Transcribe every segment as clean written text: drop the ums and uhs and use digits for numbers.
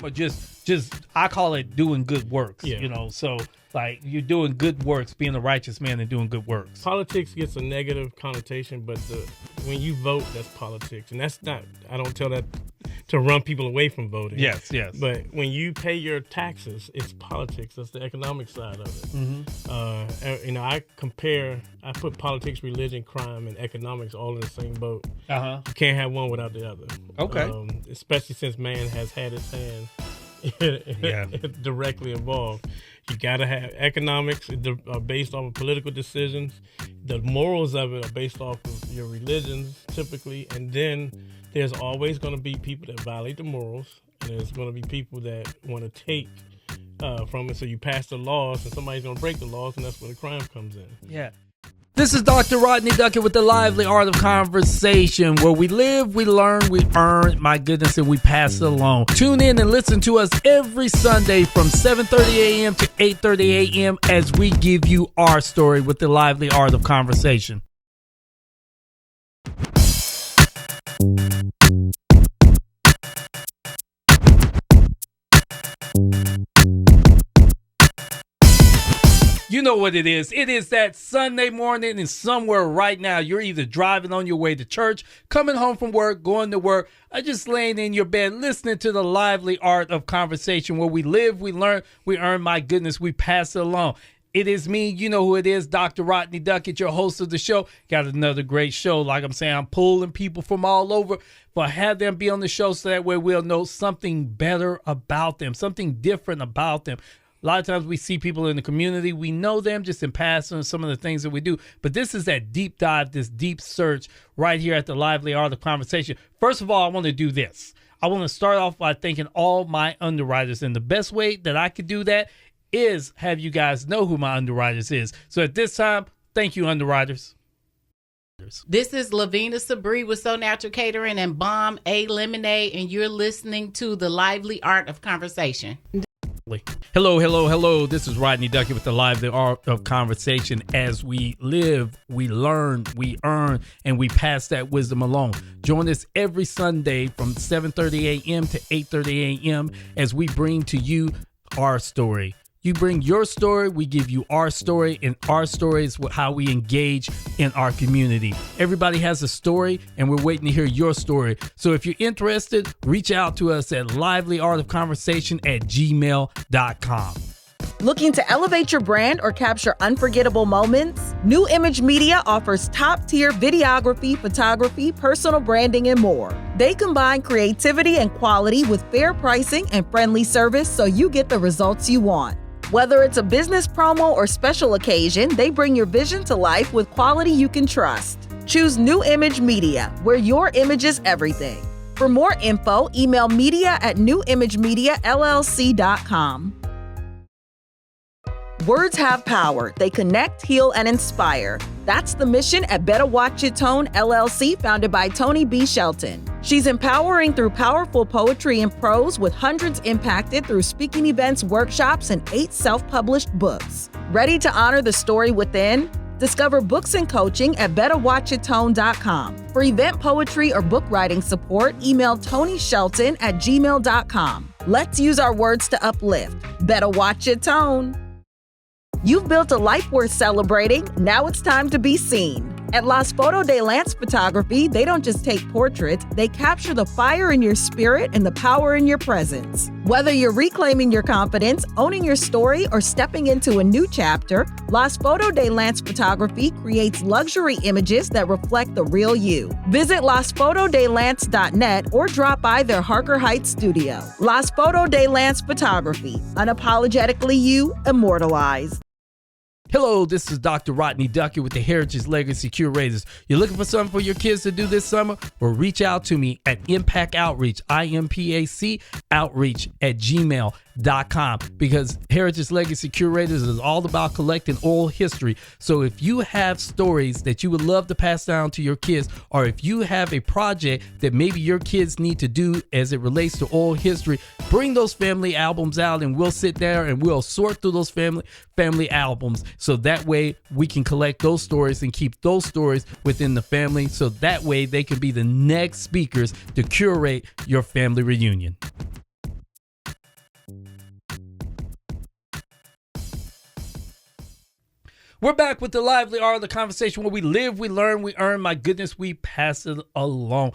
Or just I call it doing good works. Yeah. So like you're doing good works, being a righteous man and doing good works. Politics gets a negative connotation, but when you vote, that's politics, and that's not. I don't tell that to run people away from voting. Yes. But when you pay your taxes, it's politics. That's the economic side of it. Mm-hmm. I put politics, religion, crime, and economics all in the same boat. Uh-huh. You can't have one without the other. Okay. Especially since man has had his hand directly involved. You got to have economics are based off of political decisions. The morals of it are based off of your religions, typically. And then there's always going to be people that violate the morals. And there's going to be people that want to take from it. So you pass the laws, and somebody's going to break the laws, and that's where the crime comes in. Yeah. This is Dr. Rodney Duckett with the Lively Art of Conversation, where we live, we learn, we earn, my goodness, and we pass it along. Tune in and listen to us every Sunday from 7:30 a.m. to 8:30 a.m. as we give you our story with the Lively Art of Conversation. You know what it is. It is that Sunday morning, and somewhere right now you're either driving on your way to church, coming home from work, going to work, or just laying in your bed listening to the Lively Art of Conversation, where we live, we learn, we earn, my goodness, we pass it along. It is me, you know who it is, Dr. Rodney Duckett, your host of the show. Got another great show. Like I'm saying, I'm pulling people from all over, but have them be on the show so that way we'll know something better about them, something different about them. A lot of times we see people in the community, we know them just in passing some of the things that we do, but this is that deep dive, this deep search right here at the Lively Art of Conversation. First of all, I want to do this. I want to start off by thanking all my underwriters, and the best way that I could do that is have you guys know who my underwriters is. So at this time, thank you, underwriters. This is Lavina Sabri with So Natural Catering and Bomb A Lemonade, and you're listening to the Lively Art of Conversation. Hello. This is Rodney Duckett with the Lively Art of Conversation. As we live, we learn, we earn, and we pass that wisdom along. Join us every Sunday from 7:30 a.m. to 8:30 a.m. as we bring to you our story. You bring your story, we give you our story, and our story is how we engage in our community. Everybody has a story, and we're waiting to hear your story. So if you're interested, reach out to us at livelyartofconversation@gmail.com. Looking to elevate your brand or capture unforgettable moments? New Image Media offers top-tier videography, photography, personal branding, and more. They combine creativity and quality with fair pricing and friendly service so you get the results you want. Whether it's a business promo or special occasion, they bring your vision to life with quality you can trust. Choose New Image Media, where your image is everything. For more info, email media@newimagemiallc.com. Words have power. They connect, heal, and inspire. That's the mission at Better Watch Your Tone, LLC, founded by Toni B. Shelton. She's empowering through powerful poetry and prose, with hundreds impacted through speaking events, workshops, and 8 self-published books. Ready to honor the story within? Discover books and coaching at betterwatchyourtone.com. For event poetry or book writing support, email ToniShelton@gmail.com. Let's use our words to uplift. Better watch your tone. You've built a life worth celebrating. Now it's time to be seen. At Las Foto de Lance Photography, they don't just take portraits, they capture the fire in your spirit and the power in your presence. Whether you're reclaiming your confidence, owning your story, or stepping into a new chapter, Las Foto de Lance Photography creates luxury images that reflect the real you. Visit lasfotodelance.net or drop by their Harker Heights studio. Las Foto de Lance Photography, unapologetically you, immortalized. Hello, this is Dr. Rodney Duckett with the Heritage Legacy Curators. You're looking for something for your kids to do this summer? Well, reach out to me at Impact Outreach, IMPAC Outreach @gmail.com, because Heritage Legacy Curators is all about collecting oral history. So if you have stories that you would love to pass down to your kids, or if you have a project that maybe your kids need to do as it relates to oral history, bring those family albums out and we'll sit there and we'll sort through those family albums, so that way we can collect those stories and keep those stories within the family, so that way they can be the next speakers to curate your family reunion. We're back with the lively art of the conversation where we live, we learn, we earn. My goodness, we pass it along.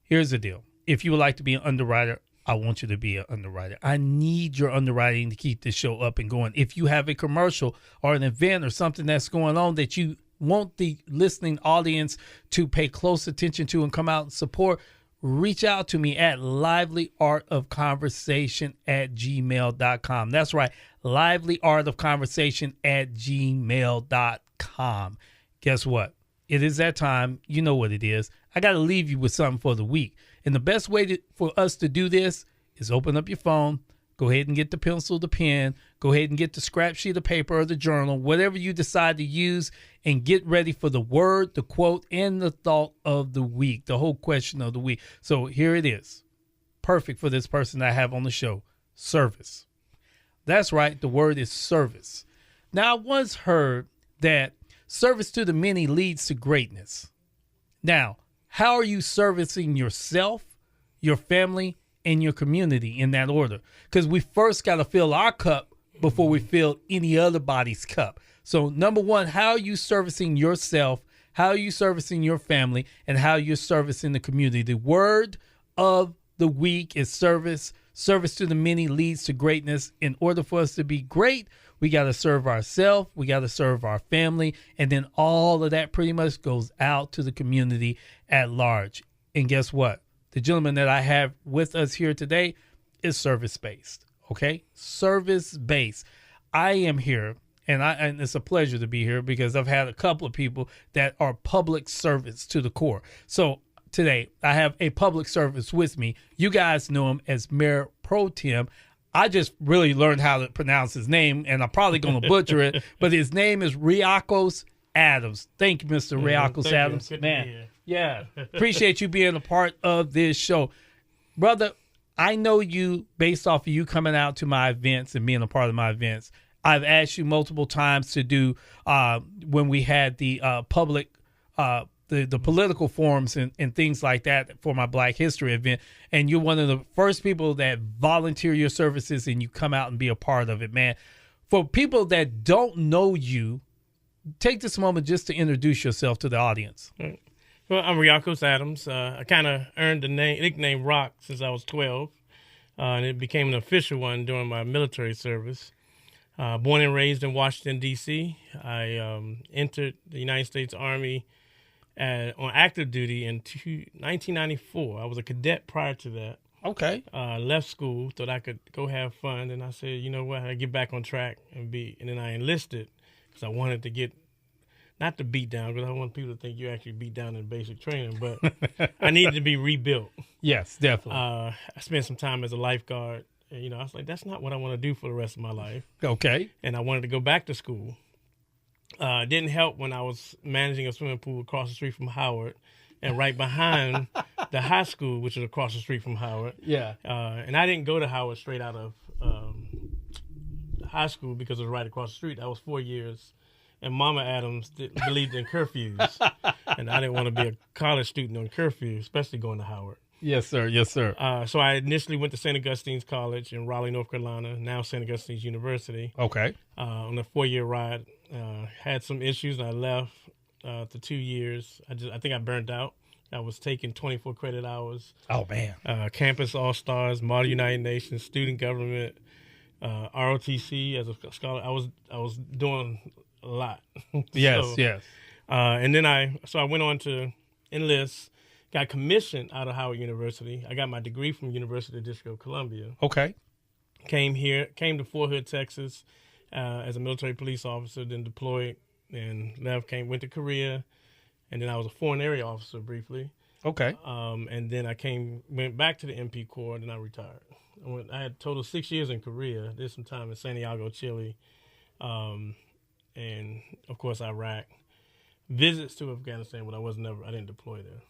Here's the deal. If you would like to be an underwriter, I want you to be an underwriter. I need your underwriting to keep this show up and going. If you have a commercial or an event or something that's going on that you want the listening audience to pay close attention to and come out and support, reach out to me at livelyartofconversation@gmail.com. That's right, livelyartofconversation@gmail.com. Guess what? It is that time. You know what it is. I got to leave you with something for the week. And the best way for us to do this is open up your phone, go ahead and get the pencil, the pen, go ahead and get the scrap sheet of paper or the journal, whatever you decide to use, and get ready for the word, the quote, and the thought of the week, the whole question of the week. So here it is. Perfect for this person I have on the show. Service. That's right. The word is service. Now, I once heard that service to the many leads to greatness. Now, how are you servicing yourself, your family, and your community in that order? Because we first got to fill our cup before we fill any other body's cup. So number one, how are you servicing yourself? How are you servicing your family? And how you're servicing the community? The word of the week is service. Service to the many leads to greatness. In order for us to be great, we got to serve ourselves. We got to serve our family. And then all of that pretty much goes out to the community at large. And guess what? The gentleman that I have with us here today is service-based, okay? Service-based. I am here, and it's a pleasure to be here because I've had a couple of people that are public service to the core. So today, I have a public service with me. You guys know him as Mayor Pro Tem. I just really learned how to pronounce his name, and I'm probably going to butcher it, but his name is Riakos Adams. Thank you, Mr. Riakos Adams. Man, yeah, appreciate you being a part of this show. Brother, I know you based off of you coming out to my events and being a part of my events. I've asked you multiple times to do when we had the public the political forums and things like that for my Black History event. And you're one of the first people that volunteer your services and you come out and be a part of it, man. For people that don't know you, take this moment just to introduce yourself to the audience. Well, I'm Riakos Adams. I kind of earned the nickname Rock since I was 12, and it became an official one during my military service. Born and raised in Washington, D.C., I entered the United States Army on active duty in 1994. I was a cadet prior to that. Okay. Left school, thought I could go have fun, and I said, you know what, I get back on track and then I enlisted because I wanted to get, not to beat down, because I want people to think you actually beat down in basic training, but I needed to be rebuilt. Yes, definitely. I spent some time as a lifeguard, and I was like, that's not what I want to do for the rest of my life. Okay. And I wanted to go back to school. It didn't help when I was managing a swimming pool across the street from Howard, and right behind the high school, which is across the street from Howard. Yeah. And I didn't go to Howard straight out of high school because it was right across the street. I was 4 years, and Mama Adams believed in curfews, and I didn't want to be a college student on curfew, especially going to Howard. Yes, sir. Yes, sir. So I initially went to St. Augustine's College in Raleigh, North Carolina, now St. Augustine's University. Okay. On a 4-year ride. Had some issues, and I left after 2 years. I think I burnt out. I was taking 24 credit hours. Oh, man. Campus All-Stars, Model United Nations, student government, ROTC as a scholar. I was doing a lot. Yes, yes. And then I went on to enlist, got commissioned out of Howard University. I got my degree from University of District of Columbia. Okay. Came to Fort Hood, Texas, as a military police officer, then deployed and left, went to Korea, and then I was a foreign area officer briefly. Okay. And then I went back to the MP Corps, and then I retired. I had total 6 years in Korea, did some time in Santiago, Chile, and of course Iraq. Visits to Afghanistan, but I didn't deploy there.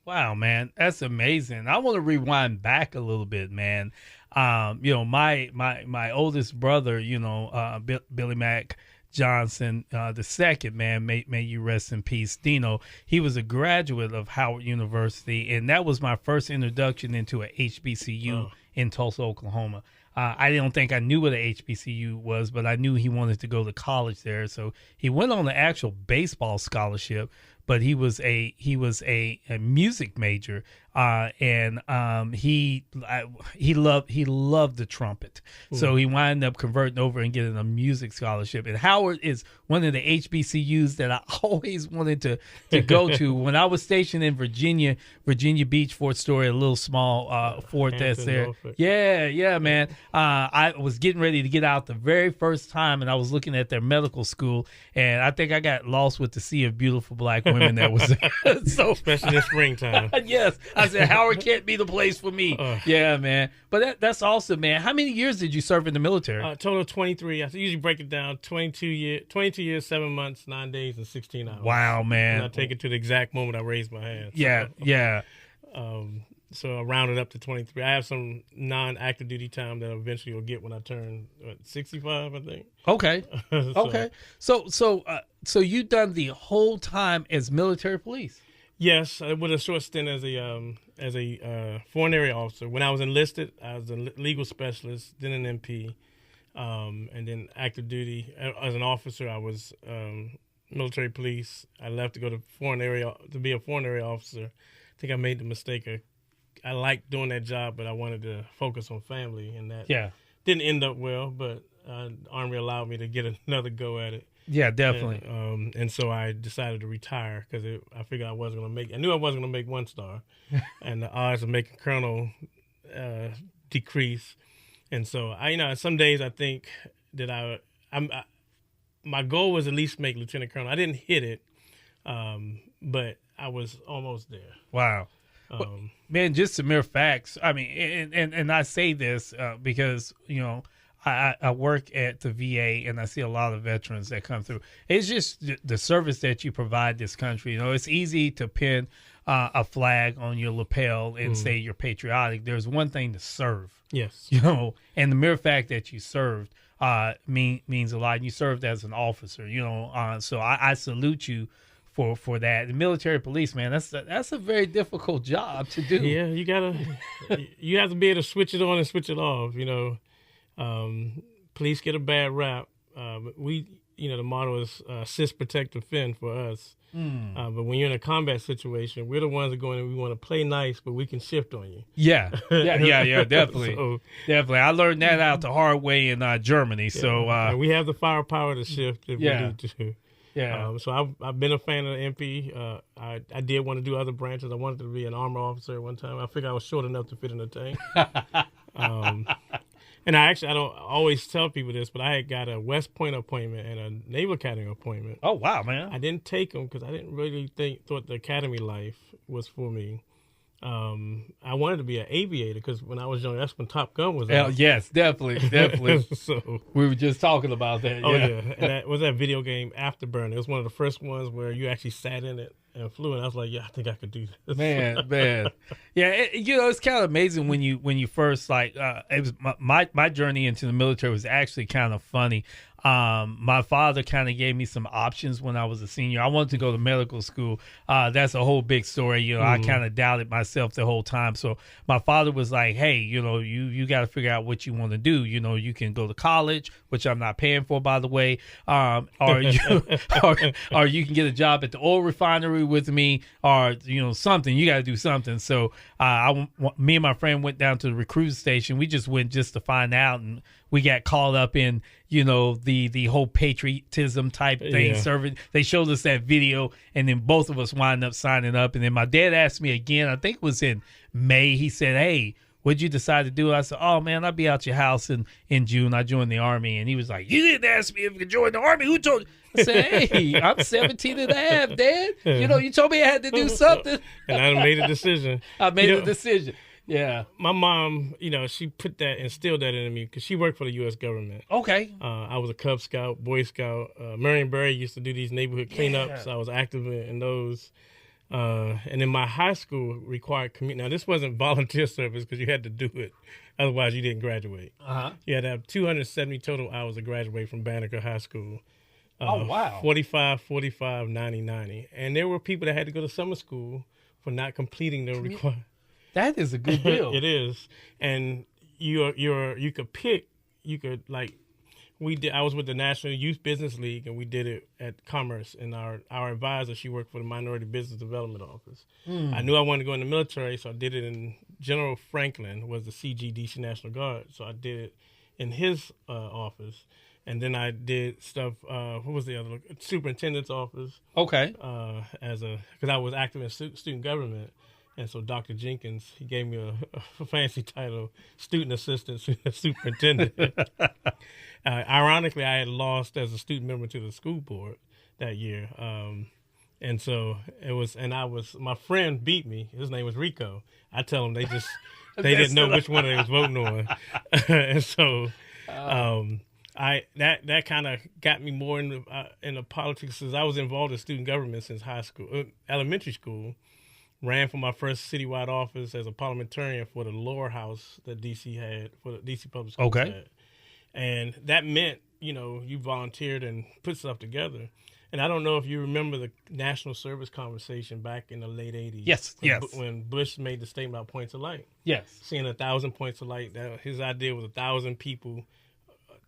Wow, man, that's amazing. I want to rewind back a little bit, man. My oldest brother, Billy Mack Johnson, the second, man, may you rest in peace, Dino. He was a graduate of Howard University, and that was my first introduction into a HBCU in Tulsa, Oklahoma. I don't think I knew what a HBCU was, but I knew he wanted to go to college there. So he went on the actual baseball scholarship, but he was a music major, and he loved the trumpet. So he wound up converting over and getting a music scholarship. And Howard is one of the HBCUs that I always wanted to go to. When I was stationed in Virginia Beach, Fort Story, a little small fort that's there. Norfolk. Yeah, man. I was getting ready to get out the very first time, and I was looking at their medical school, and I think I got lost with the sea of beautiful black women that was there. So, especially in springtime. yes, I said Howard can't be the place for me. Yeah, man. But that's awesome, man. How many years did you serve in the military? Total of 23. I usually break it down: 22 years, 7 months, 9 days, and 16 hours. Wow, man. And I take it to the exact moment I raise my hand. Yeah. So I rounded up to 23. I have some non-active duty time that I eventually will get when I turn 65, I think. Okay. Okay. So you done the whole time as military police? Yes, with a short stint as a foreign area officer. When I was enlisted, I was a legal specialist, then an MP, and then active duty. As an officer, I was military police. I left to go to be a foreign area officer. I think I made the mistake I liked doing that job, but I wanted to focus on family, and that didn't end up well. But Army allowed me to get another go at it. Yeah, definitely. And so I decided to retire because I figured I wasn't going to make. I knew I wasn't going to make 1-star, and the odds of making colonel decrease. And so some days I think that my goal was at least make lieutenant colonel. I didn't hit it, but I was almost there. Wow. Man, just some mere facts. I mean, and I say this because, I work at the VA and I see a lot of veterans that come through. It's just the service that you provide this country. It's easy to pin a flag on your lapel and say you're patriotic. There's one thing to serve. Yes. And the mere fact that you served means a lot. And you served as an officer, so I salute you for that. The military police, man, that's a very difficult job to do. Yeah, you have to be able to switch it on and switch it off. Police get a bad rap. But the motto is assist, protect, defend for us. But when you're in a combat situation, we're the ones that go in and we want to play nice, but we can shift on you. Yeah, definitely. Definitely. I learned that out the hard way in Germany. Yeah. So and we have the firepower to shift if we need to. Yeah. So I've been a fan of the MP. I did want to do other branches. I wanted to be an armor officer at one time. I figured I was short enough to fit in the tank. And I don't always tell people this, but I had got a West Point appointment and a Naval Academy appointment. Oh, wow, man. I didn't take them because I didn't really thought the academy life was for me. I wanted to be an aviator because when I was young, that's when Top Gun was out. Yes, definitely. So we were just talking about that. Oh, yeah. And that was that video game Afterburner. It was one of the first ones where you actually sat in it and flew, and I was like, yeah, I think I could do this. Man. Yeah, it's kind of amazing when you first, it was my journey into the military was actually kind of funny. My father kind of gave me some options when I was a senior. I wanted to go to medical school. That's a whole big story. I kind of doubted myself the whole time. So my father was like, hey, you got to figure out what you want to do. You can go to college, which I'm not paying for, by the way. Or you can get a job at the oil refinery with me, or, something. You got to do something. So me and my friend went down to the recruit station. We just went just to find out, and we got caught up in, the whole patriotism type thing. Yeah. Serving. They showed us that video, and then both of us wind up signing up. And then my dad asked me again, I think it was in May. He said, hey, what'd you decide to do? I said, oh, man, I'll be out your house in June. I joined the Army. And he was like, you didn't ask me if you could join the Army. Who told you? I said, hey, I'm 17 and a half, Dad. You told me I had to do something. And I made a decision. I made a decision. Yeah. My mom, she instilled that in me because she worked for the U.S. government. Okay. I was a Cub Scout, Boy Scout. Marion Barry used to do these neighborhood cleanups. I was active in those. And then my high school required community. Now, this wasn't volunteer service because you had to do it. Otherwise, you didn't graduate. Uh-huh. You had to have 270 total hours to graduate from Banneker High School. Oh, wow. 45, 90, 90. And there were people that had to go to summer school for not completing the required. That is a good deal. It is. And you could pick. You could like. I was with the National Youth Business League, and we did it at Commerce. And our advisor, she worked for the Minority Business Development Office. I knew I wanted to go in the military, so I did it in General Franklin, was the CGDC National Guard. So I did it in his office. And then I did stuff, what was the other, superintendent's office. Okay. Because I was active in student government. And so Dr. Jenkins, he gave me a fancy title, student assistant superintendent. Ironically, I had lost as a student member to the school board that year. And so my friend beat me. His name was Rico. I tell them they didn't know which one they was voting on. And so that kind of got me more in the politics, since I was involved in student government since elementary school. Ran for my first citywide office as a parliamentarian for the lower house that DC had, for the DC Public Schools. Okay. Had. And that meant, you volunteered and put stuff together. And I don't know if you remember the national service conversation back in the late 80s. Yes. When Bush made the statement about points of light. Yes. Seeing 1,000 points of light. His idea was 1,000 people,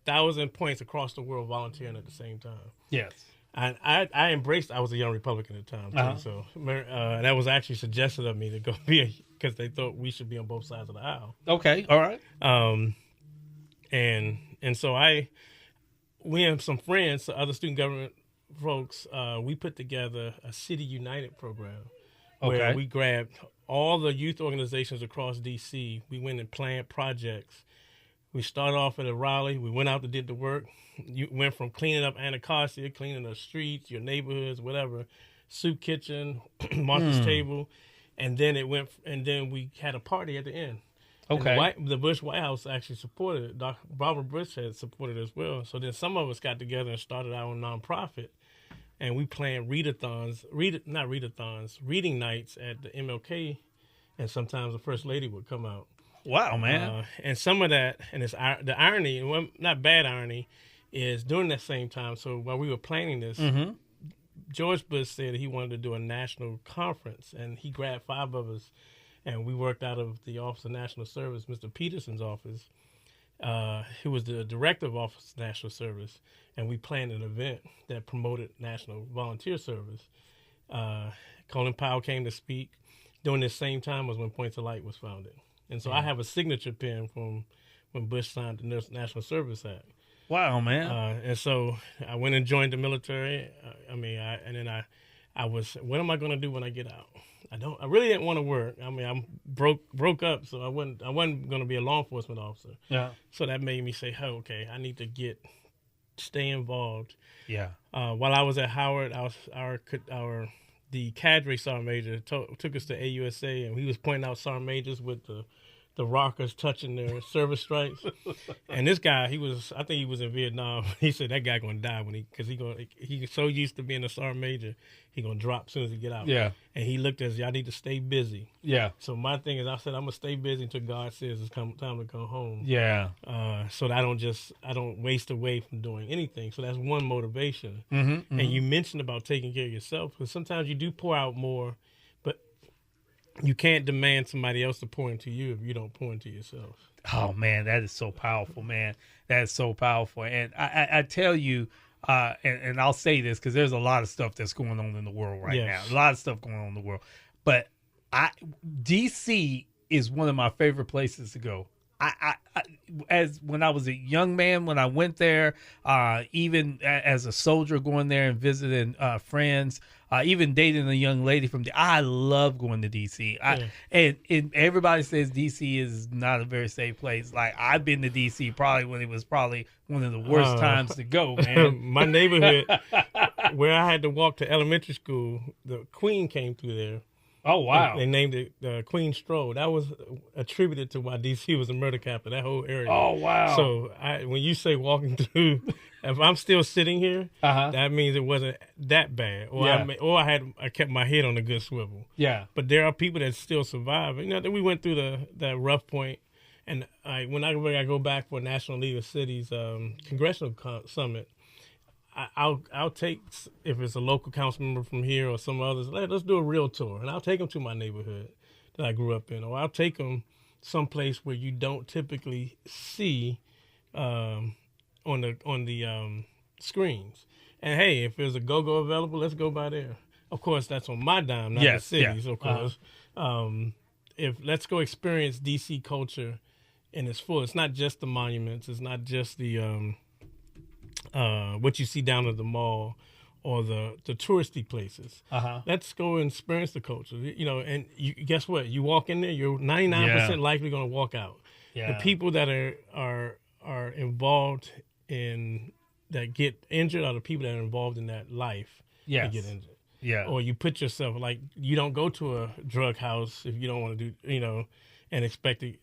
1,000 points across the world volunteering at the same time. Yes. And I embraced. I was a young Republican at the time, too. So that was actually suggested of me to go because they thought we should be on both sides of the aisle. Okay, all right. And so we have some friends, other student government folks. We put together a City United program where we grabbed all the youth organizations across D.C. We went and planned projects. We started off at a Raleigh. We went out and did the work. You went from cleaning up Anacostia, cleaning the streets, your neighborhoods, whatever, soup kitchen, Martha's Table, and then we had a party at the end. Okay. And the Bush White House actually supported it. Barbara Bush had supported it as well. So then some of us got together and started our own nonprofit, and we planned reading nights at the MLK, and sometimes the First Lady would come out. Wow, man. And some of that, and the irony, and not bad irony, is during that same time. So while we were planning this, George Bush said he wanted to do a national conference, and he grabbed 5 of us, and we worked out of the Office of National Service, Mr. Peterson's office, who was the director of Office of National Service, and we planned an event that promoted national volunteer service. Colin Powell came to speak. During this same time was when Points of Light was founded. And so I have a signature pen from when Bush signed the National Service Act. Wow, man. And so I went and joined the military. I was, what am I going to do when I get out? I really didn't want to work. I mean, I'm broke up, so I wasn't going to be a law enforcement officer. Yeah. So that made me say, oh, okay, I need to stay involved. Yeah. While I was at Howard, the cadre sergeant major took us to AUSA, and he was pointing out sergeant majors with the rockers touching their service stripes. And this guy, I think he was in Vietnam. He said that guy gonna die because he's so used to being a sergeant major, he gonna drop as soon as he get out. Yeah. And he looked at us, y'all need to stay busy. Yeah. So my thing is, I said I'm gonna stay busy until God says it's time to come home. Yeah. So that I don't waste away from doing anything. So that's one motivation. Mm-hmm. And you mentioned about taking care of yourself, because sometimes you do pour out more, but you can't demand somebody else to pour into you if you don't pour into yourself. Oh, man, that is so powerful, man. That is so powerful. And I tell you, and I'll say this because there's a lot of stuff that's going on in the world right now. A lot of stuff going on in the world. But D.C. is one of my favorite places to go. As when I was a young man, when I went there, even as a soldier going there and visiting friends, even dating a young lady from there, I love going to D.C. And everybody says D.C. is not a very safe place. Like, I've been to D.C. probably when it was probably one of the worst times to go, man. My neighborhood, where I had to walk to elementary school, the Queen came through there. Oh, wow. They named it Queen Stroll. That was attributed to why D.C. was a murder capital, that whole area. Oh, wow. So when you say walking through, if I'm still sitting here, that means it wasn't that bad. Or I kept my head on a good swivel. Yeah. But there are people that still survive. You know, we went through that rough point. And when I go back for National League of Cities Congressional Summit, I'll take, if it's a local council member from here or some others, let's do a real tour. And I'll take them to my neighborhood that I grew up in. Or I'll take them someplace where you don't typically see on the screens. And hey, if there's a go-go available, let's go by there. Of course, that's on my dime, not the city's, of course. If let's go experience DC culture in its full. It's not just the monuments. It's not just the what you see down at the mall or the touristy places. Let's go and experience the culture. And guess what? You walk in there, you're 99% likely going to walk out. The people that are involved in that get injured are the people that are involved in that life that get injured. Yeah. Or you put yourself, like, you don't go to a drug house if you don't want to do, and expect it.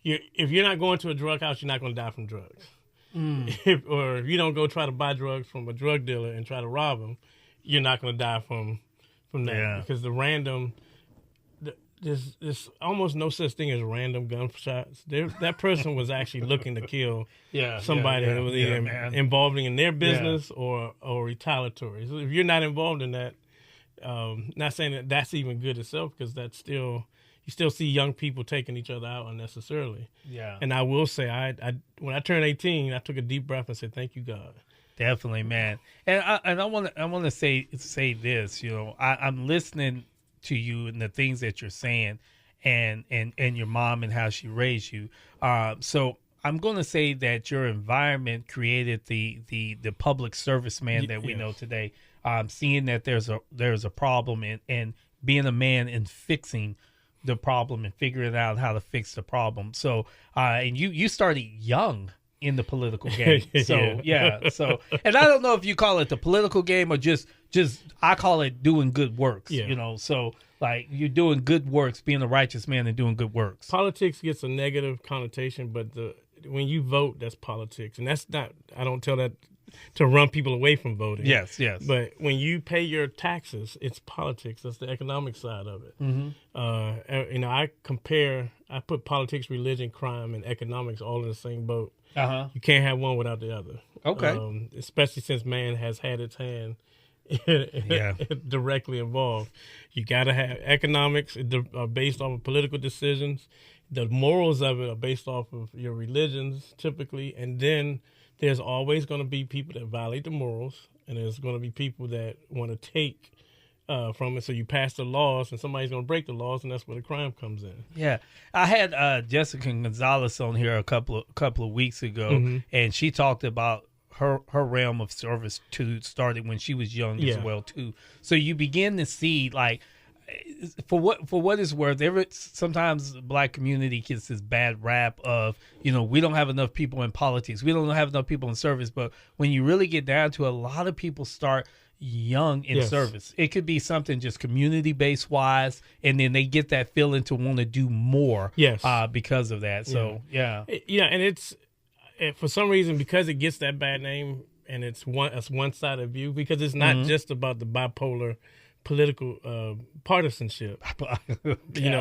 If you're not going to a drug house, you're not going to die from drugs. Or if you don't go try to buy drugs from a drug dealer and try to rob them, you're not going to die from that. Yeah. Because there's almost no such thing as random gunshots. That person was actually looking to kill somebody that was either involved in their business or retaliatory. So if you're not involved in that, not saying that that's even good itself, because that's still, you still see young people taking each other out unnecessarily. Yeah. And I will say, I when I turned 18, I took a deep breath and said, "Thank you, God." Definitely, man. And I want to say this. I'm listening to you and the things that you're saying, and your mom and how she raised you. So I'm going to say that your environment created the public serviceman that we know today. Seeing that there's a problem and being a man and fixing the problem and figuring out how to fix the problem. So and you started young in the political game. So so, and I don't know if you call it the political game or just I call it doing good works. So like, you're doing good works, being a righteous man and doing good works. Politics gets a negative connotation, but when you vote, that's politics, and that's not. I don't tell that to run people away from voting. Yes. But when you pay your taxes, it's politics. That's the economic side of it. I put politics, religion, crime, and economics all in the same boat. You can't have one without the other. Okay. Especially since man has had its hand directly involved. You got to have economics based off of political decisions. The morals of it are based off of your religions, typically, and then there's always going to be people that violate the morals, and there's going to be people that want to take from it. So you pass the laws, and somebody's going to break the laws, and that's where the crime comes in. Yeah, I had Jessica Gonzalez on here a couple of weeks ago, and she talked about her realm of service started when she was young as well too. So you begin to see, like, for what it's worth, sometimes the Black community gets this bad rap of, we don't have enough people in politics, we don't have enough people in service. But when you really get down to it, a lot of people start young in service. It could be something just community based wise, and then they get that feeling to want to do more because of that. So and it's for some reason, because it gets that bad name, and it's one sided view, because it's not just about the bipolar political partisanship. I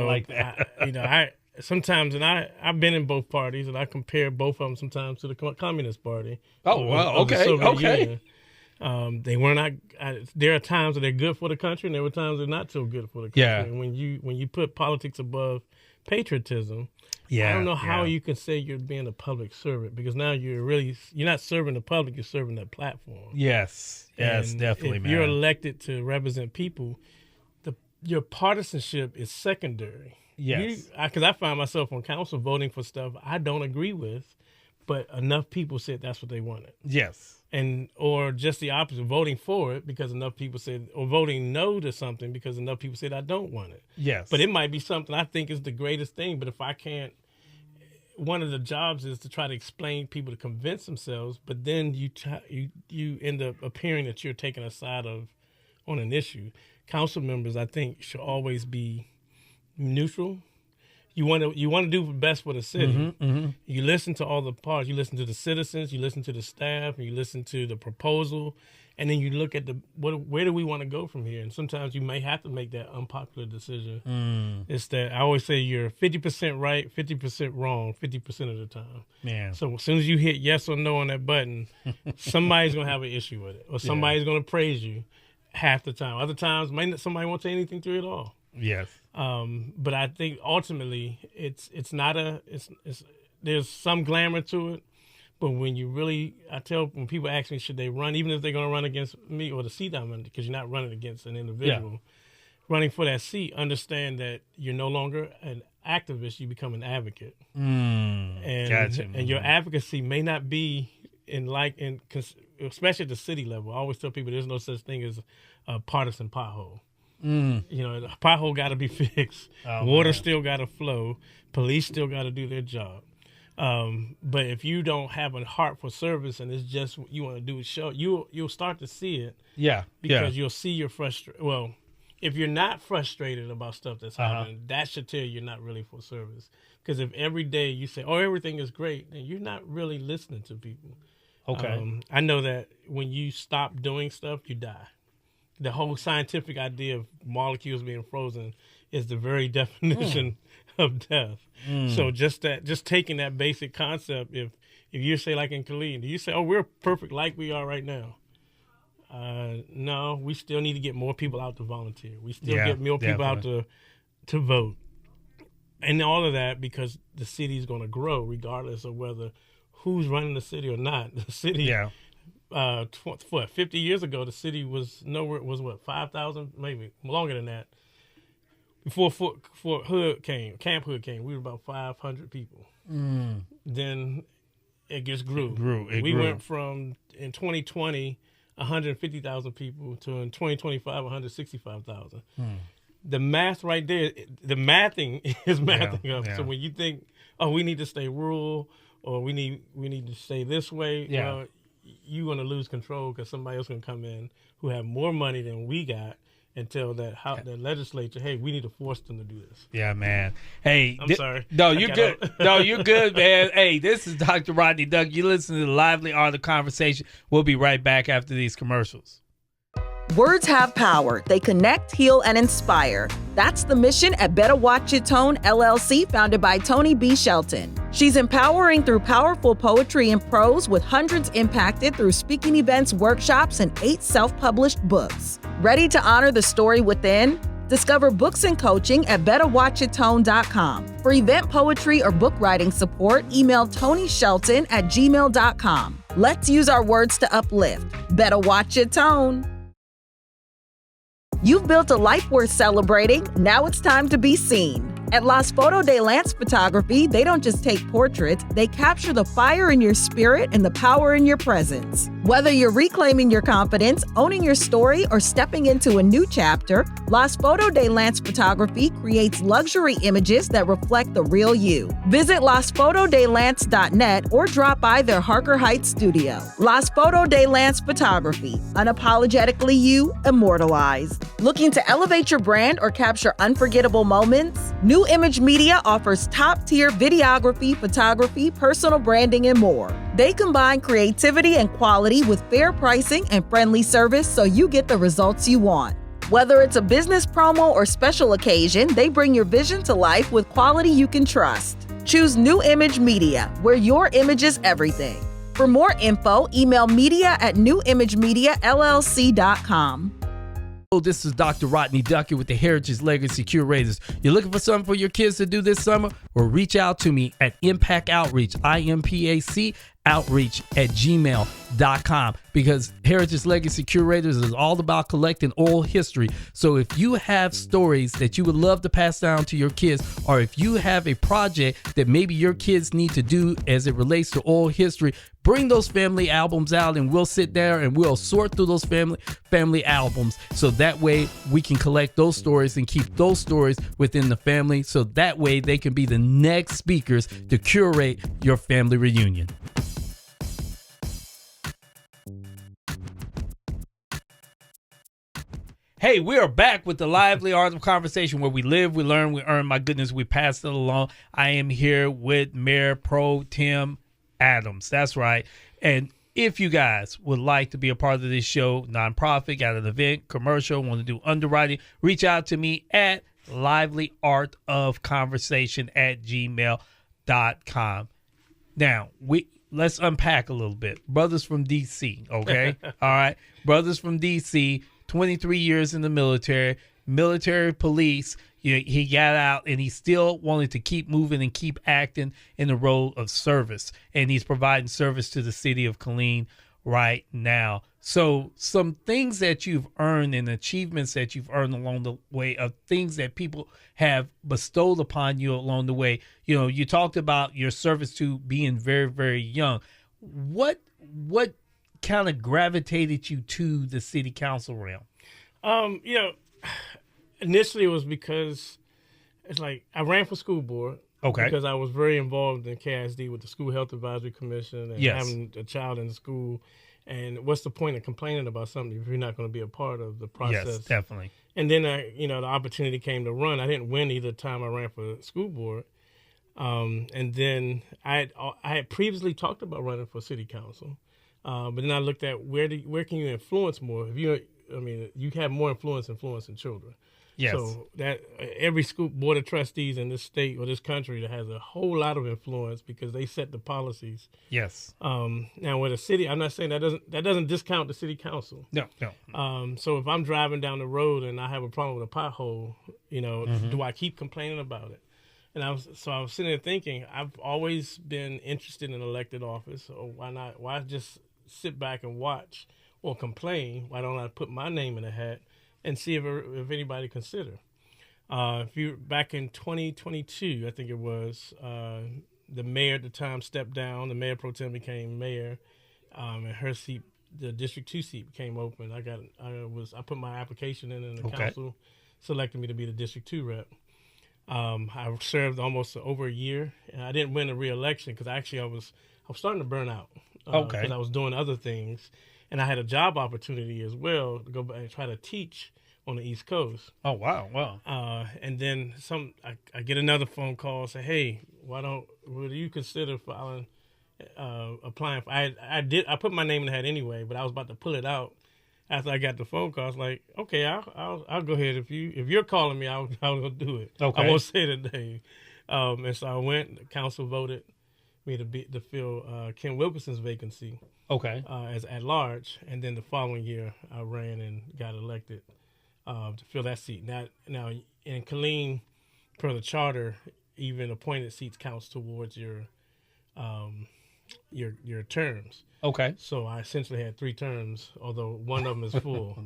like that. I sometimes, and I've been in both parties, and I compare both of them sometimes to the Communist Party. Oh, wow. Okay. They were not. There are times that they're good for the country, and there were times they're not so good for the country. And when you put politics above patriotism, I don't know how you can say you're being a public servant, because now you're not serving the public, you're serving that platform. Yes, definitely, if man. You're elected to represent people, your partisanship is secondary. Yes. Because I find myself on council voting for stuff I don't agree with, but enough people said that's what they wanted. Yes. Or just the opposite, voting for it because enough people said, or voting no to something because enough people said I don't want it. Yes. But it might be something I think is the greatest thing, but if I can't, one of the jobs is to try to explain people to convince themselves, but then you end up appearing that you're taking a side on an issue. Council members, I think, should always be neutral. You want to do the best for the city. You listen to all the parts. You listen to the citizens. You listen to the staff. And you listen to the proposal, and then you look at where do we want to go from here. And sometimes you may have to make that unpopular decision. It's that I always say you're 50% right, 50% wrong, 50% of the time. Man. So as soon as you hit yes or no on that button, somebody's gonna have an issue with it, or somebody's gonna praise you half the time. Other times, somebody won't say anything to you at all. Yes. But I think ultimately it's not there's some glamour to it. But when you really, when people ask me, should they run, even if they're going to run against me or the seat I'm in, because you're not running against an individual, running for that seat, understand that you're no longer an activist, you become an advocate. Gotcha. And your advocacy may not be especially at the city level. I always tell people there's no such thing as a partisan pothole. You know, the pothole got to be fixed. Water still got to flow. Police still got to do their job. But if you don't have a heart for service and it's just what you want to do a show, you'll start to see it. Because you'll see your frustration. Well, if you're not frustrated about stuff that's happening, that should tell you you're not really for service. Because if every day you say, "Oh, everything is great," then you're not really listening to people. Okay. I know that when you stop doing stuff, you die. The whole scientific idea of molecules being frozen is the very definition of death. So just taking that basic concept, if you say, like in Killeen, do you say, "Oh, we're perfect like we are right now"? No, we still need to get more people out to volunteer. We still get more people out to vote. And all of that because the city is going to grow regardless of whether who's running the city or not. The city, 50 years ago, the city was nowhere. It was 5,000, maybe longer than that. Before Camp Hood came, we were about 500 people. Then it just grew. We went from, in 2020, 150,000 people to in 2025, 165,000. The math right there, the mathing is mathing up. So when you think, "Oh, we need to stay rural," or we need to stay this way, well, you're going to lose control because somebody else going to come in who have more money than we got and tell the legislature, "Hey, we need to force them to do this." Yeah, man. Hey, I'm sorry. No, you're good. No, you're good, man. Hey, this is Dr. Rodney Duck. You listen to the Lively Art of Conversation. We'll be right back after these commercials. Words have power. They connect, heal, and inspire. That's the mission at Better Watch Your Tone, LLC, founded by Toni B. Shelton. She's empowering through powerful poetry and prose, with hundreds impacted through speaking events, workshops, and 8 self-published books. Ready to honor the story within? Discover books and coaching at betterwatchyourtone.com. For event poetry or book writing support, email ToniShelton@gmail.com. Let's use our words to uplift. Better watch your tone. You've built a life worth celebrating. Now it's time to be seen. At Las Foto de Lance Photography, they don't just take portraits, they capture the fire in your spirit and the power in your presence. Whether you're reclaiming your confidence, owning your story, or stepping into a new chapter, Las Foto de Lance Photography creates luxury images that reflect the real you. Visit lasfotodelance.net or drop by their Harker Heights studio. Las Foto de Lance Photography, unapologetically you, immortalized. Looking to elevate your brand or capture unforgettable moments? New Image Media offers top-tier videography, photography, personal branding, and more. They combine creativity and quality with fair pricing and friendly service so you get the results you want. Whether it's a business promo or special occasion, they bring your vision to life with quality you can trust. Choose New Image Media, where your image is everything. For more info, email media@newimagemediallc.com. This is Dr. Rodney Duckett with the Heritage Legacy Curators. You're looking for something for your kids to do this summer? Well, reach out to me at Impact Outreach, IMPAC outreach@gmail.com, because Heritage Legacy Curators is all about collecting oral history. So if you have stories that you would love to pass down to your kids, or if you have a project that maybe your kids need to do as it relates to oral history, bring those family albums out and we'll sit there and we'll sort through those family albums, so that way we can collect those stories and keep those stories within the family, so that way they can be the next speakers to curate your family reunion. Hey, we are back with the Lively Art of Conversation, where we live, we learn, we earn. My goodness, we pass it along. I am here with Mayor Pro Tem Adams. That's right. And if you guys would like to be a part of this show, nonprofit, got an event, commercial, want to do underwriting, reach out to me at livelyartofconversation@gmail.com. Now, let's unpack a little bit. Brothers from D.C., okay? All right. Brothers from D.C., 23 years in the military. military police. He got out and he still wanted to keep moving and keep acting in the role of service. And he's providing service to the city of Killeen right now. So some things that you've earned and achievements that you've earned along the way of things that people have bestowed upon you along the way. You talked about your service to being very, very young. What kind of gravitated you to the city council realm? Initially, it was because it's like I ran for school board. Okay. Because I was very involved in KSD with the School Health Advisory Commission and having a child in the school. And what's the point of complaining about something if you're not going to be a part of the process? Yes, definitely. And then, the opportunity came to run. I didn't win either time I ran for school board. And then I had previously talked about running for city council. But then I looked at where can you influence more? You have more influence in children. Yes. So that every school board of trustees in this state or this country that has a whole lot of influence because they set the policies. Yes. Now with a city, I'm not saying that doesn't discount the city council. No. So if I'm driving down the road and I have a problem with a pothole, do I keep complaining about it? And I was sitting there thinking, I've always been interested in elected office. So why not? Why just sit back and watch or complain? Why don't I put my name in a hat and see if anybody consider? If you back in 2022, I think it was, the mayor at the time stepped down. The mayor pro tem became mayor, and her seat, the District 2 seat, became open. I put my application in, and the council selected me to be the District 2 rep. I served almost over a year, and I didn't win a re-election because I was starting to burn out. Because I was doing other things. And I had a job opportunity as well to go back and try to teach on the East Coast. Oh, wow. And then I get another phone call, say, hey, would you consider applying for, I put my name in the hat anyway, but I was about to pull it out after I got the phone call. I was like, okay, I'll go ahead. If you're calling me, I'll go do it. Okay. I won't say the name. And so I went, the council voted me to fill Ken Wilkinson's vacancy. Okay. As at large, and then the following year I ran and got elected to fill that seat. Now in Killeen, per the charter, even appointed seats counts towards your terms. Okay. So I essentially had 3 terms, although one of them is full.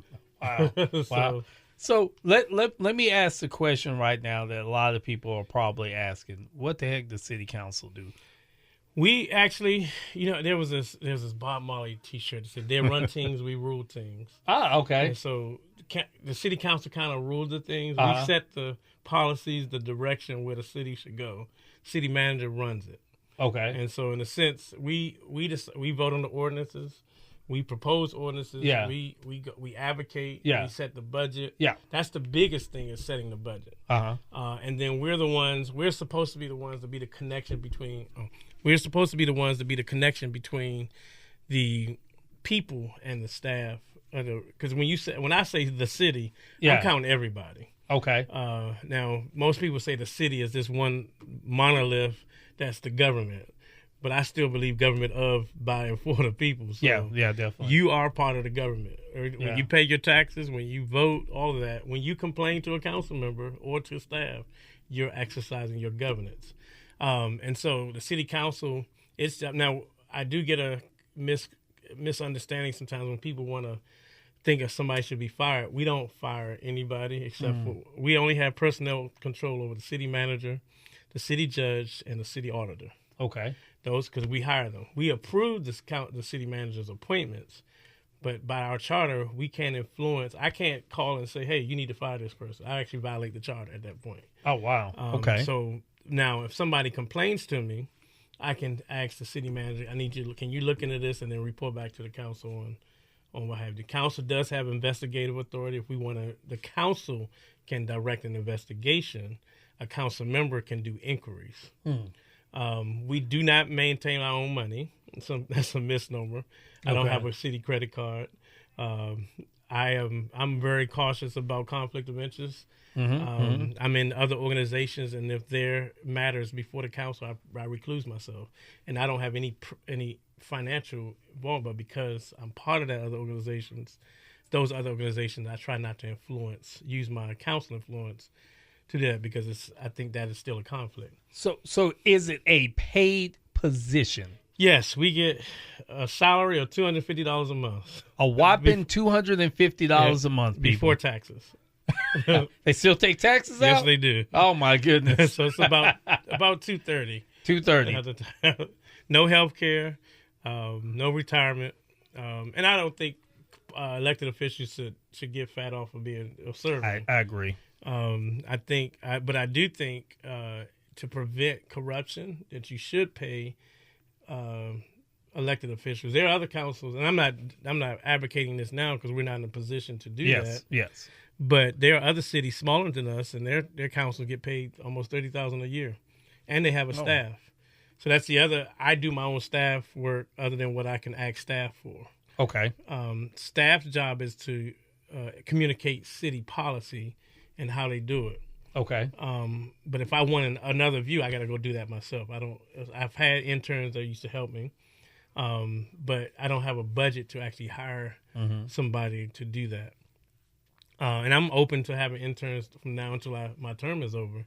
Wow. Wow. So let me ask the question right now that a lot of people are probably asking: what the heck does city council do? We actually, there was this Bob Marley T-shirt that said, "They run things, we rule things." Ah, okay. And so the city council kind of rules the things. We set the policies, the direction where the city should go. City manager runs it. Okay. And so in a sense, we vote on the ordinances. We propose ordinances. Yeah. We advocate. Yeah. We set the budget. Yeah. That's the biggest thing, is setting the budget. And then we're supposed to be the ones to be the connection between. We're supposed to be the ones to be the connection between the people and the staff. Because when I say the city, I'm counting everybody. Okay. Now, most people say the city is this one monolith that's the government. But I still believe government of, by, and for the people. So yeah, definitely. You are part of the government. When you pay your taxes, when you vote, all of that. When you complain to a council member or to staff, you're exercising your governance. And so the city council, now I do get a misunderstanding sometimes when people want to think if somebody should be fired. We don't fire anybody except for, we only have personnel control over the city manager, the city judge, and the city auditor. Okay. Those, because we hire them. We approve the city manager's appointments, but by our charter, we can't influence. I can't call and say, hey, you need to fire this person. I actually violate the charter at that point. Oh, wow. Okay. So now if somebody complains to me, I can ask the city manager, can you look into this and then report back to the council on what have you. The council does have investigative authority. If we want to, the council can direct an investigation. A council member can do inquiries. We do not maintain our own money. So that's a misnomer. I don't have a city credit card. I'm very cautious about conflict of interest. I'm in other organizations, and if there matters before the council, I recluse myself, and I don't have any financial involvement. But because I'm part of that other organizations, those other organizations, I try not to use my council influence to that, because I think that is still a conflict. So is it a paid position? Yes, we get a salary of $250 a month. A whopping $250 a month, people. Before taxes. They still take taxes out? Yes, they do. Oh my goodness. So it's about $230. $230. No health care, no retirement, and I don't think elected officials should get fat off of serving. I agree. But I do think to prevent corruption that you should pay elected officials. There are other councils, and I'm not advocating this now because we're not in a position to do that. Yes. But there are other cities smaller than us, and their councils get paid almost $30,000 a year, and they have a staff. So that's the other. I do my own staff work other than what I can ask staff for. Okay. Staff's job is to communicate city policy and how they do it. Okay. But if I want another view, I got to go do that myself. I've had interns that used to help me, but I don't have a budget to actually hire somebody to do that. And I'm open to having interns from now until my term is over,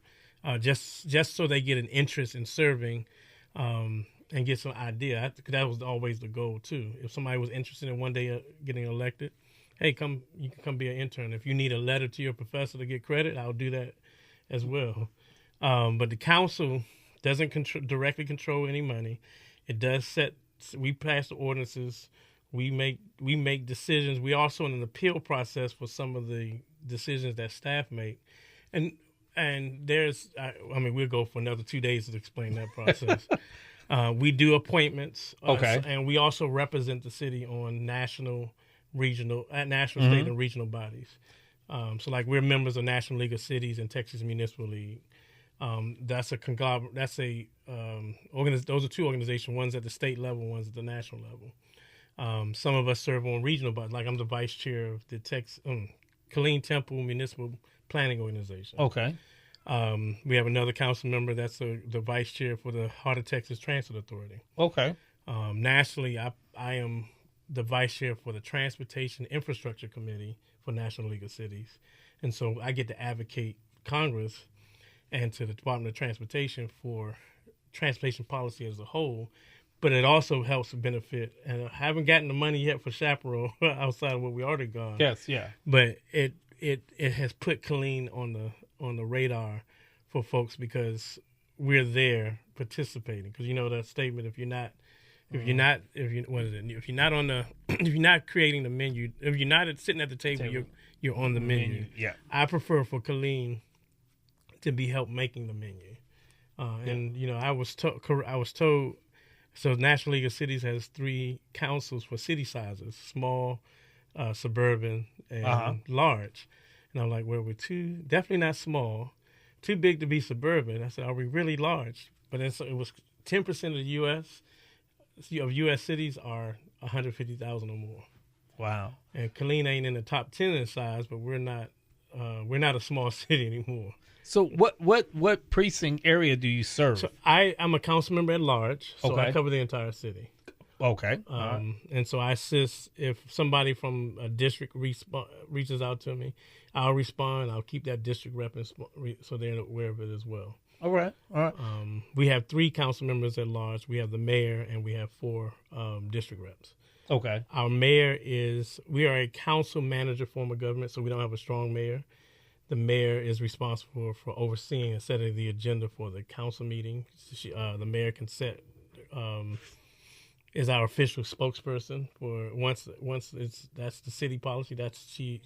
just so they get an interest in serving, and get some idea. That was always the goal too. If somebody was interested in one day getting elected, hey, you can come be an intern. If you need a letter to your professor to get credit, I'll do that as well. But the council doesn't directly control any money. It does we pass the ordinances. We make decisions. We also in an appeal process for some of the decisions that staff make. And there's, we'll go for another 2 days to explain that process. We do appointments. Okay. And we also represent the city on national, state, and regional bodies. So like we're members of National League of Cities and Texas Municipal League. That's a conglomerate. Those are two organizations. One's at the state level, one's at the national level. Some of us serve on regional bodies. Like I'm the vice chair of the Killeen Temple Municipal Planning Organization. Okay. We have another council member that's the vice chair for the Heart of Texas Transit Authority. Okay. Nationally, I am the vice chair for the Transportation Infrastructure Committee for National League of Cities. And so I get to advocate Congress and to the Department of Transportation for transportation policy as a whole. But it also helps benefit, and I haven't gotten the money yet for chaperone outside of what we already got. Yes, yeah. But it has put Killeen on the radar for folks because we're there participating. Because you know that statement: if you're not creating the menu, if you're not sitting at the table. You're on the menu. Yeah. I prefer for Killeen to be help making the menu, and I was told. So National League of Cities has 3 councils for city sizes: small, suburban, and large. And I'm like, well, we're definitely not small, too big to be suburban. I said, are we really large? But it was 10% of the U.S. cities are 150,000 or more. Wow. And Killeen ain't in the top 10 in size, but we're not a small city anymore. So what precinct area do you serve? So I'm a council member at large, so Okay. I cover the entire city. Okay. And so I assist if somebody from a district reaches out to me, I'll respond. I'll keep that district rep so they're aware of it as well. All right. We have 3 council members at large. We have the mayor, and we have 4 district reps. Okay. Our mayor we are a council manager form of government, so we don't have a strong mayor. The mayor is responsible for overseeing and setting the agenda for the council meeting. The mayor can set, is our official spokesperson for once that's the city policy. That's she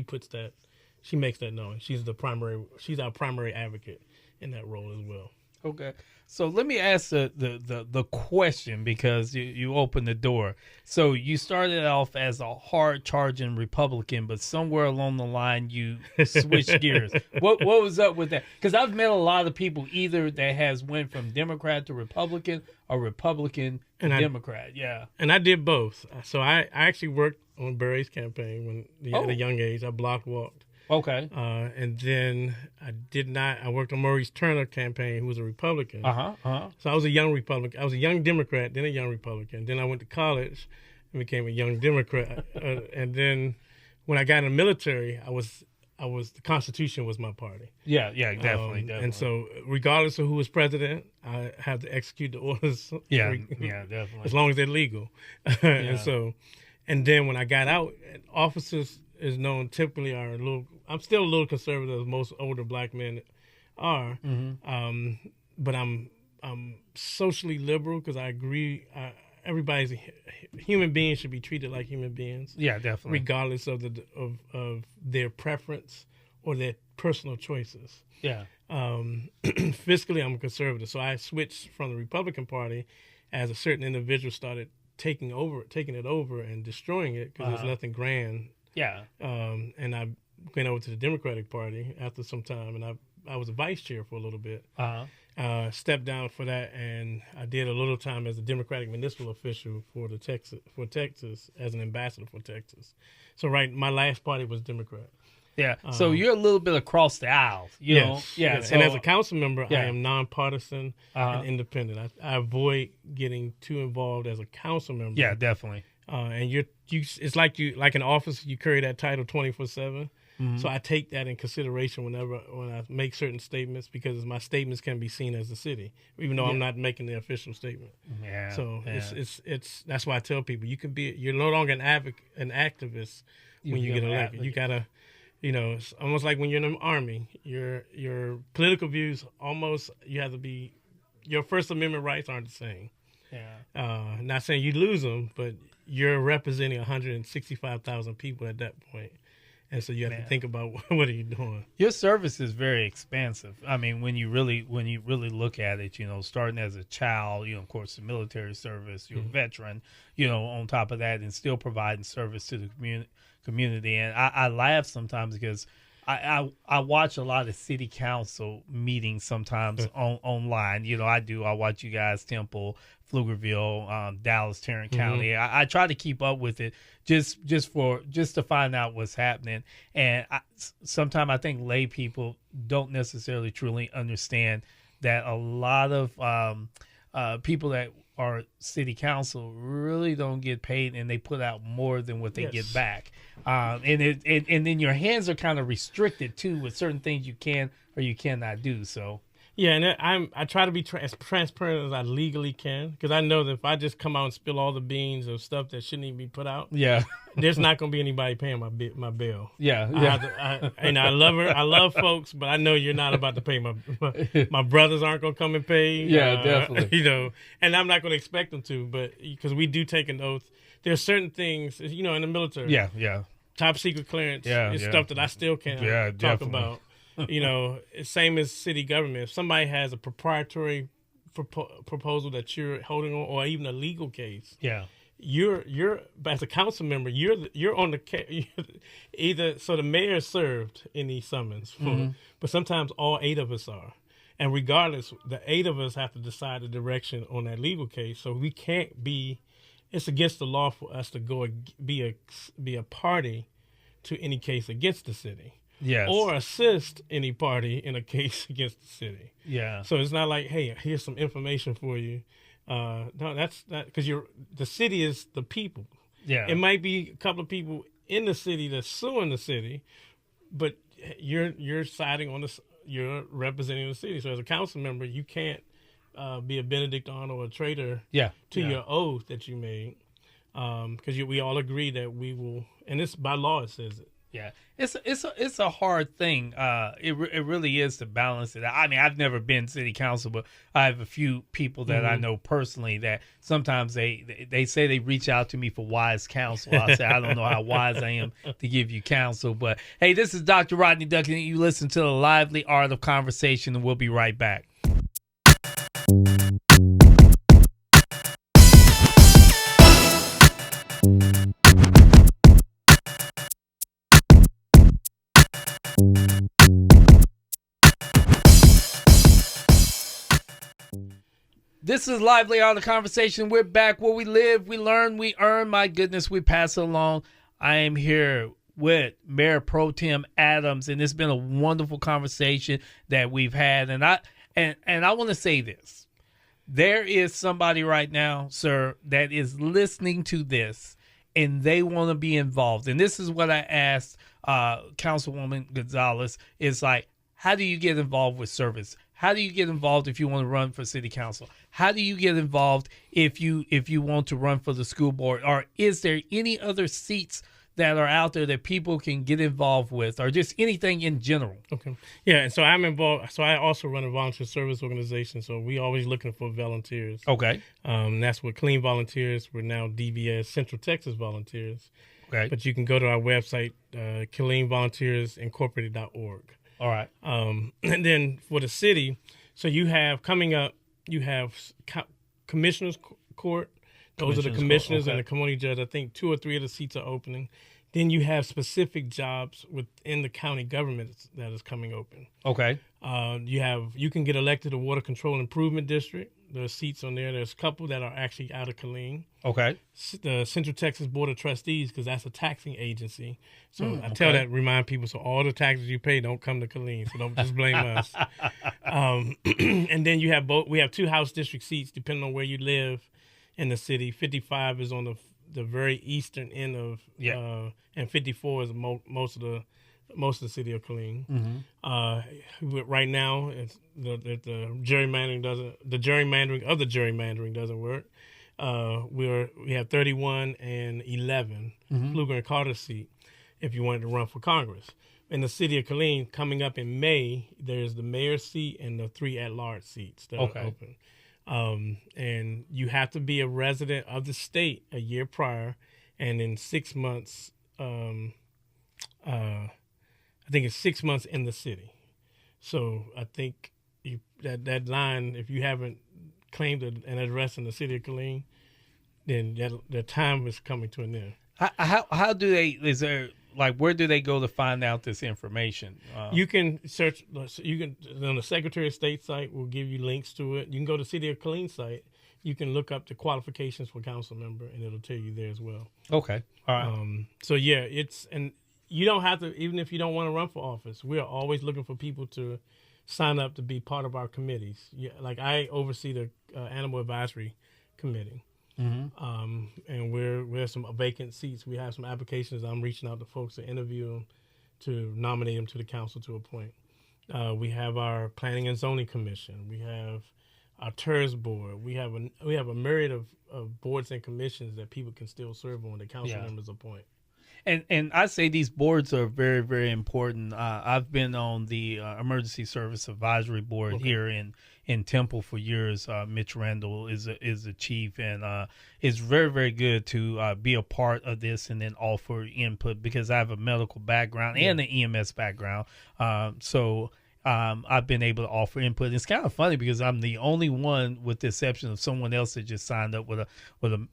puts that, she makes that known. She's our primary advocate in that role as well. Okay. So let me ask the question, because you opened the door. So you started off as a hard-charging Republican, but somewhere along the line you switched gears. What was up with that? Because I've met a lot of people either that has went from Democrat to Republican or Republican to Democrat. Yeah. And I did both. So I actually worked on Barry's campaign at a young age. I walked. Okay. And then I worked on Maurice Turner campaign, who was a Republican. So I was a young Republican. I was a young Democrat, then a young Republican. Then I went to college and became a young Democrat. And then when I got in the military, I was the Constitution was my party. Yeah, definitely. And so, regardless of who was president, I had to execute the orders. Yeah, definitely. As long as they're legal. And then when I got out, officers is known typically are a little. I'm still a little conservative, as most older black men are. But I'm socially liberal because I agree. Everybody's human beings should be treated like human beings. Yeah, definitely. Regardless of their preference or their personal choices. Yeah. Fiscally, I'm a conservative, so I switched from the Republican Party as a certain individual started taking it over and destroying it because there's nothing grand. Yeah. And I went over to the Democratic Party after some time, and I was a vice chair for a little bit. Stepped down for that, and I did a little time as a Democratic municipal official for Texas as an ambassador for Texas. So my last party was Democrat. Yeah. So you're a little bit across the aisle, you know? Yeah. So, and as a council member, I am nonpartisan and independent. I avoid getting too involved as a council member. Yeah, definitely. And it's like in office, you carry that title 24/7. So I take that in consideration when I make certain statements because my statements can be seen as the city, even though I'm not making the official statement. Yeah. So it's that's why I tell people you're no longer an activist when you get elected. You gotta, it's almost like when you're in the army. Your political views you have to be. Your First Amendment rights aren't the same. Yeah. Not saying you lose them, but you're representing 165,000 people at that point. And so you have to think about what are you doing. Your service is very expansive. I mean, when you really look at it, starting as a child, of course, the military service, you're a veteran, on top of that, and still providing service to the community. And I laugh sometimes because I watch a lot of city council meetings sometimes online. I watch you guys, Temple, Pflugerville, Dallas, Tarrant County. I try to keep up with it just to find out what's happening. And sometimes I think lay people don't necessarily truly understand that a lot of people that are city council really don't get paid, and they put out more than what they get back. And then your hands are kind of restricted too with certain things you can or you cannot do. So. Yeah, and I try to be as transparent as I legally can because I know that if I just come out and spill all the beans of stuff that shouldn't even be put out, there's not going to be anybody paying my bill. And I love her. I love folks, but I know you're not about to pay my brothers aren't going to come and pay. Yeah, definitely. And I'm not going to expect them to, but because we do take an oath. There's certain things, in the military. Yeah. Top secret clearance is stuff that I still can't talk about. Same as city government. If somebody has a proprietary proposal that you're holding on, or even a legal case, you're as a council member, you're on the either. So the mayor is served in these summons, but sometimes all 8 of us are, and regardless, the 8 of us have to decide the direction on that legal case. So we can't be. It's against the law for us to go be a party to any case against the city. Yes. Or assist any party in a case against the city. Yeah. So it's not like, hey, here's some information for you. No, that's not because the city is the people. Yeah. It might be a couple of people in the city that's suing the city, but you're siding on you're representing the city. So as a council member, you can't be a Benedictine or a traitor to your oath that you made, because we all agree that we will, and it's by law it says it. Yeah, it's a hard thing. It really is to balance it. I mean, I've never been city council, but I have a few people that I know personally that sometimes they say they reach out to me for wise counsel. I say I don't know how wise I am to give you counsel, but hey, this is Dr. Rodney Duncan. You listen to the Lively Art of Conversation, and we'll be right back. This is Lively Art of Conversation. We're back where we live, we learn, we earn. My goodness, we pass it along. I am here with Mayor Pro Tem Adams, and it's been a wonderful conversation that we've had. And I want to say this. There is somebody right now, sir, that is listening to this, and they want to be involved. And this is what I asked Councilwoman Gonzalez, is like, how do you get involved with service? How do you get involved if you want to run for city council? How do you get involved if you want to run for the school board? Or is there any other seats that are out there that people can get involved with, or just anything in general? Okay. Yeah, and so I'm involved. So I also run a volunteer service organization. So we always looking for volunteers. Okay. That's what Clean Volunteers. We're now DVS, Central Texas Volunteers. Okay. But you can go to our website, cleanvolunteersincorporated.org. All right. And then for the city, so you have coming up, you have commissioners court. Those are the commissioners and the community judge. I think 2 or 3 of the seats are opening. Then you have specific jobs within the county government that is coming open. Okay. You can get elected to Water Control Improvement District. There's seats on there. There's a couple that are actually out of Killeen. Okay. The Central Texas Board of Trustees, because that's a taxing agency. So remind people, so all the taxes you pay don't come to Killeen. So don't just blame us. And then you have we have 2 House district seats depending on where you live in the city. 55 is on the very eastern end of, and 54 is most of the city of Killeen. Mm-hmm. Right now, it's the gerrymandering doesn't work. We have 31 and 11 Pfluger and Carter seat if you wanted to run for Congress. In the city of Killeen, coming up in May, there's the mayor's seat and the 3 at-large seats that are open. And you have to be a resident of the state a year prior, and in 6 months, I think it's 6 months in the city. So I think that line, if you haven't claimed an address in the city of Killeen, then the time is coming to an end. How do they? Is there where do they go to find out this information? You can search. You can on the Secretary of State site. We'll give you links to it. You can go to City of Killeen site. You can look up the qualifications for council member, and it'll tell you there as well. Okay. All right. So yeah, and you don't have to, even if you don't want to run for office. We are always looking for people to sign up to be part of our committees. Yeah, like I oversee the Animal Advisory Committee. Mm-hmm. And we have some vacant seats. We have some applications. I'm reaching out to folks to interview them, to nominate them to the council to appoint. We have our Planning and Zoning Commission. We have our TERS board. We have a myriad of boards and commissions that people can still serve on that council members appoint. And I say these boards are very, very important. I've been on the Emergency Service Advisory Board here in Temple for years. Mitch Randall is the chief, and it's very, very good to be a part of this and then offer input, because I have a medical background and an EMS background. So I've been able to offer input. It's kind of funny because I'm the only one, with the exception of someone else, that just signed up with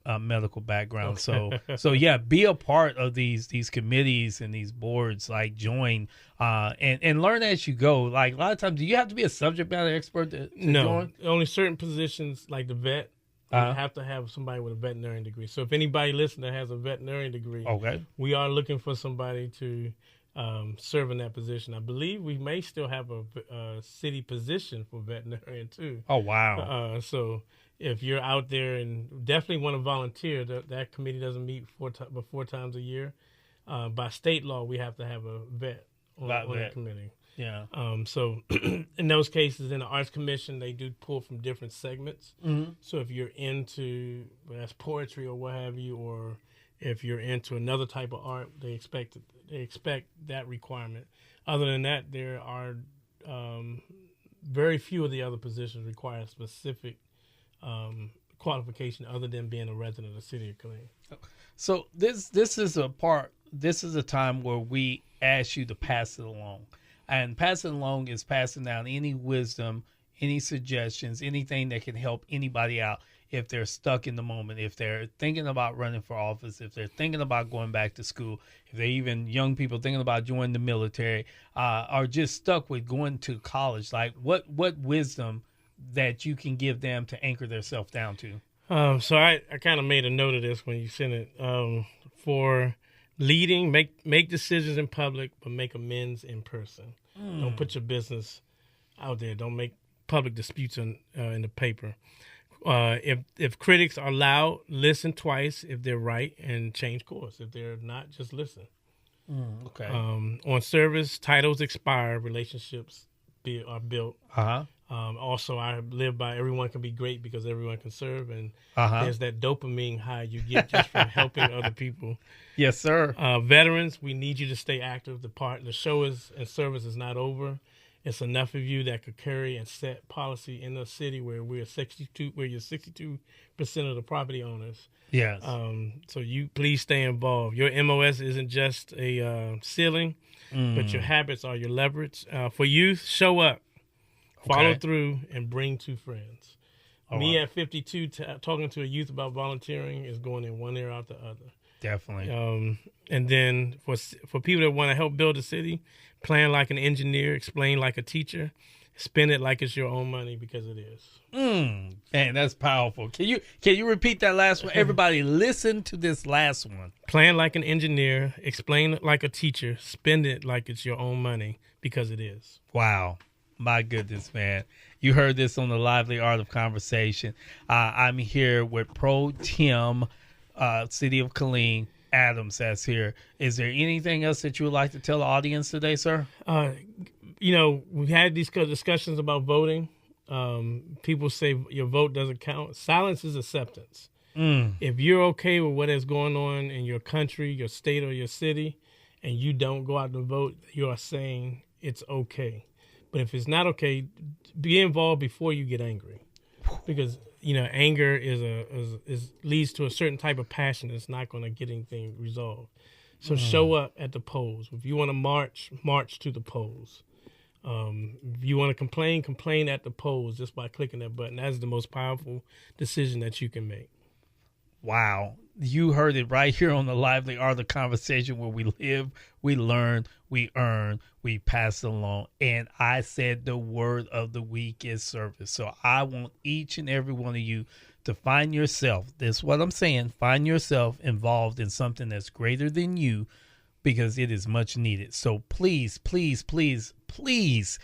a medical background. So yeah, be a part of these committees and these boards. Like join and learn as you go. Like a lot of times, do you have to be a subject matter expert to join? Only certain positions, like the vet. You have to have somebody with a veterinarian degree. So if anybody listening that has a veterinarian degree, we are looking for somebody to serve in that position. I believe we may still have a city position for veterinarian too. Oh, wow. So if you're out there and definitely want to volunteer, that committee doesn't meet four times a year. By state law, we have to have a vet on the committee. Yeah. So in those cases, in the Arts Commission, they do pull from different segments. Mm-hmm. So if you're into, that's poetry or what have you, or if you're into another type of art, they expect that requirement. Other than that, there are very few of the other positions require specific qualification other than being a resident of the city of Killeen. So this is a time where we ask you to pass it along. And passing along is passing down any wisdom, any suggestions, anything that can help anybody out if they're stuck in the moment, if they're thinking about running for office, if they're thinking about going back to school, if they're even young people thinking about joining the military, are just stuck with going to college. Like what wisdom that you can give them to anchor themselves down to? So I kind of made a note of this when you sent it. For leading, make decisions in public, but make amends in person. Don't put your business out there. Don't make public disputes in the paper. If critics are loud, listen twice if they're right and change course. If they're not, just listen. Okay. On service, titles expire, relationships are built. Also, I live by everyone can be great because everyone can serve, and there's that dopamine high you get just from helping other people. Yes, sir. Veterans, we need you to stay active. The show and service is not over. It's enough of you that could carry and set policy in a city where you're 62% of the property owners. Yes. So you please stay involved. Your MOS isn't just a ceiling, but your habits are your leverage. For youth, show up, follow through, and bring 2 friends. Me at 52, talking to a youth about volunteering is going in one ear out the other. Definitely. And then for people that want to help build a city, plan like an engineer, explain like a teacher, spend it like it's your own money because it is. Man, that's powerful. Can you repeat that last one? Everybody listen to this last one. Plan like an engineer, explain it like a teacher, spend it like it's your own money because it is. Wow. My goodness, man. You heard this on the Lively Art of Conversation. I'm here with Pro Tem, City of Killeen, Adams that's here. Is there anything else that you would like to tell the audience today, sir? We've had these discussions about voting. People say your vote doesn't count. Silence is acceptance. If you're okay with what is going on in your country, your state, or your city, and you don't go out to vote, you are saying it's okay. But if it's not okay, be involved before you get angry, because anger is leads to a certain type of passion that's not going to get anything resolved. So show up at the polls. If you want to march to the polls. If you want to complain at the polls just by clicking that button. That's the most powerful decision that you can make. Wow. You heard it right here on the Lively Art of Conversation, where we live, we learn, we earn, we pass it along. And I said the word of the week is service. So I want each and every one of you to find yourself, this is what I'm saying, find yourself involved in something that's greater than you, because it is much needed. So please, please, please, please,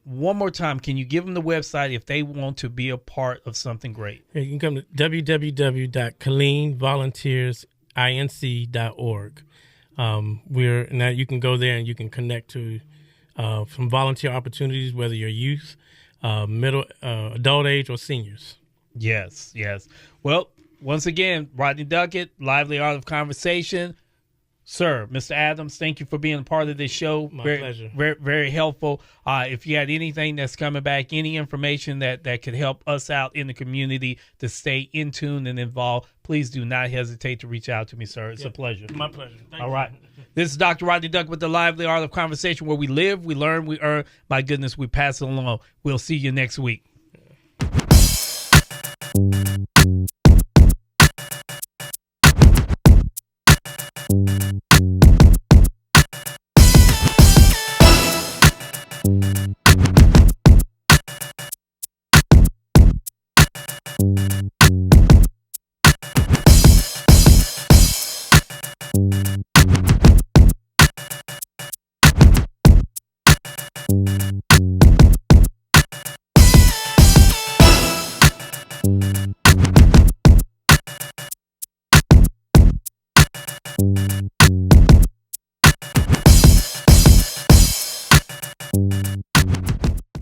one more time, can you give them the website if they want to be a part of something great? You can come to www.KilleenVolunteersInc.org. Now you can go there and you can connect to some volunteer opportunities, whether you're youth, middle, adult age, or seniors. Yes. Well, once again, Rodney Duckett, Lively Art of Conversation. Sir, Mr. Adams, thank you for being a part of this show. My pleasure. Very, very helpful. If you had anything that's coming back, any information that could help us out in the community to stay in tune and involved, please do not hesitate to reach out to me, sir. It's a pleasure. My pleasure. Thank All you. right. This is Dr. Rodney Duck with the Lively Art of Conversation, where we live, we learn, we earn. My goodness, we pass it along. We'll see you next week.